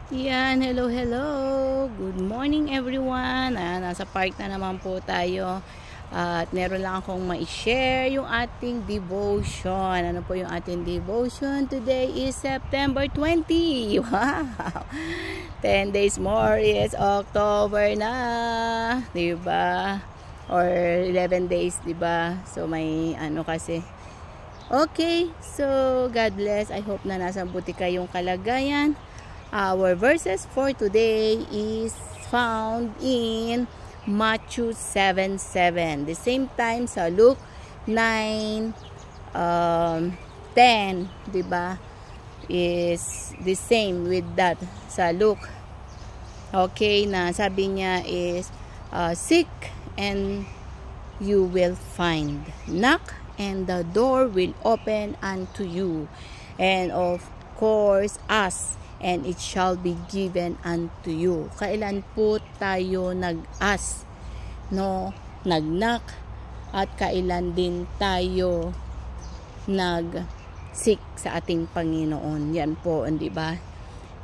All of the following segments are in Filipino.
Yan, hello, hello. Good morning everyone. Nasa park na naman po tayo. At meron lang akong ma-share yung ating devotion. Ano po yung ating devotion? Today is September 20. Wow! 10 days more is October na. Diba? Or 11 days, diba? So may ano kasi. Okay, so God bless. I hope na nasa buti kayong kalagayan. Our verses for today is found in Matthew 7:7. The same time sa Luke 9:10, 'di ba? Is the same with that sa Luke. Okay, na sabi niya is seek and you will find. Knock and the door will open unto you. And of course, ask and it shall be given unto you. Kailan po tayo nag-ask, no? Nag-knock, at kailan din tayo nag-seek sa ating Panginoon. Yan po, hindi ba?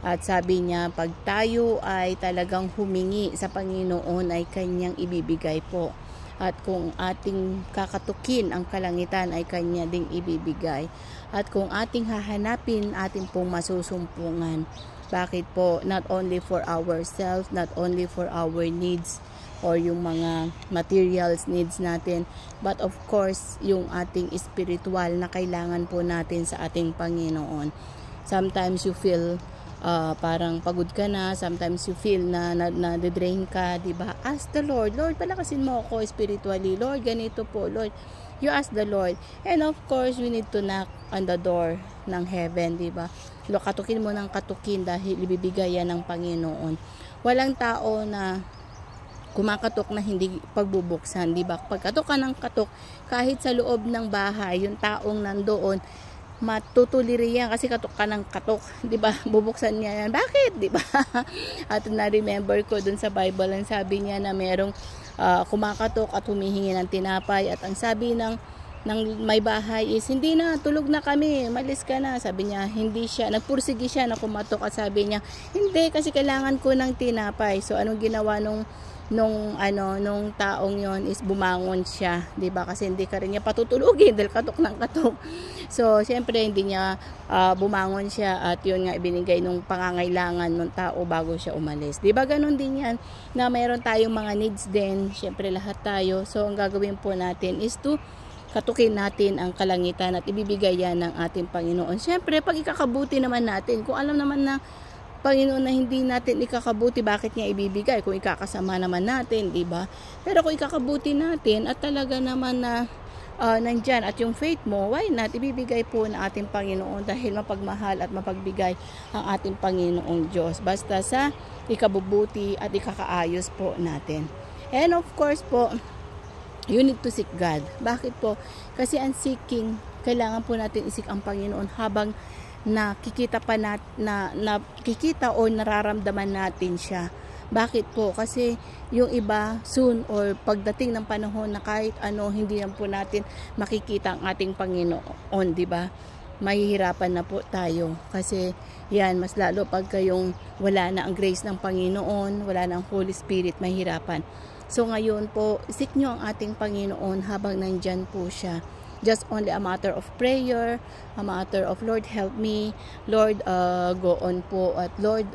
At sabi niya, pag tayo ay talagang humingi sa Panginoon, ay kanyang ibibigay po. At kung ating kakatukin ang kalangitan, ay kanya ding ibibigay. At kung ating hahanapin, ating pong masusumpungan. Bakit po? Not only for ourselves, not only for our needs or yung mga materials needs natin, but of course, yung ating spiritual na kailangan po natin sa ating Panginoon. Sometimes you feel parang pagod ka na, sometimes you feel na drain ka, diba? Ask the Lord, Lord, palakasin mo ako spiritually, Lord, ganito po, Lord. You ask the Lord, and of course, we need to knock on the door ng heaven, diba? Katukin mo ng katukin dahil ibibigay yan ng Panginoon. Walang tao na kumakatok na hindi pagbubuksan, diba? Pagkatok ka ng katok, kahit sa loob ng bahay, yung taong nandoon, matutuliri yan kasi katok ka ng katok, di ba? Bubuksan niya yan. Bakit? Di ba? At na-remember ko dun sa Bible, ang sabi niya na merong kumakatok at humihingi ng tinapay, at ang sabi ng may bahay is, hindi na, tulog na kami, malis ka na. Sabi niya, hindi siya, nagpursigi siya na kumatok, at sabi niya, hindi, kasi kailangan ko ng tinapay. So anong ginawa nung taong yon is bumangon siya, 'di ba? Kasi hindi ka rin niya patutulugin dahil katok ng katok. So syempre hindi niya bumangon siya, at yun nga ibinigay nung pangangailangan ng tao bago siya umalis. 'Di ba? Ganun din 'yan na mayroon tayong mga needs din, syempre lahat tayo. So ang gagawin po natin is to katukin natin ang kalangitan at ibibigay yan ng ating Panginoon. Syempre pag ikakabuti naman natin, kung alam naman na Panginoon na hindi natin ikakabuti, bakit niya ibibigay kung ikakasama naman natin, di ba? Pero kung ikakabuti natin at talaga naman na nandyan at yung faith mo, why not? Ibibigay po ng ating Panginoon dahil mapagmahal at mapagbigay ang ating Panginoong Diyos. Basta sa ikabubuti at ikakaayos po natin. And of course po, you need to seek God. Bakit po? Kasi ang seeking, kailangan po natin isik ang Panginoon habang nakikita pa nakikita o nararamdaman natin siya. Bakit po? Kasi yung iba soon or pagdating ng panahon na kahit ano hindi na po natin makikita ang ating Panginoon, di ba? Mahihirapan na po tayo kasi yan, mas lalo pag kayong wala na ang grace ng Panginoon, wala na ang Holy Spirit, mahirapan. So ngayon po, seek nyo ang ating Panginoon habang nandyan po siya. Just only a matter of prayer, a matter of Lord help me, Lord go on po, at Lord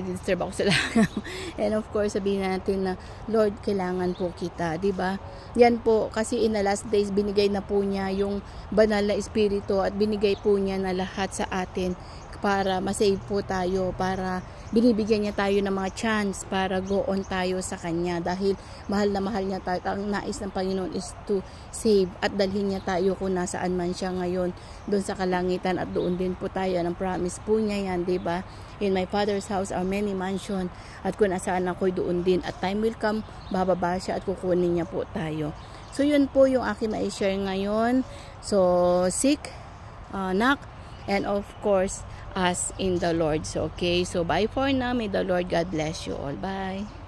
disturb ako sa langaw. And of course sabihin natin na Lord kailangan po kita, di ba? Yan po kasi in the last days binigay na po niya yung banal na espiritu at binigay po niya na lahat sa atin para masave po tayo, para binibigyan niya tayo ng mga chance para go on tayo sa Kanya dahil mahal na mahal niya tayo. Ang nais ng Panginoon is to save at dalhin niya tayo kung nasaan man siya ngayon, doon sa kalangitan, at doon din po tayo. Ang promise po niya yan, diba? In my Father's house are many mansion, at kung nasaan ako'y doon din, at time will come, bababa siya at kukunin niya po tayo. So yun po yung aking ma-share ngayon. So seek, knock, and of course, as in the Lord. So, okay. So, bye for now. May the Lord God bless you all. Bye.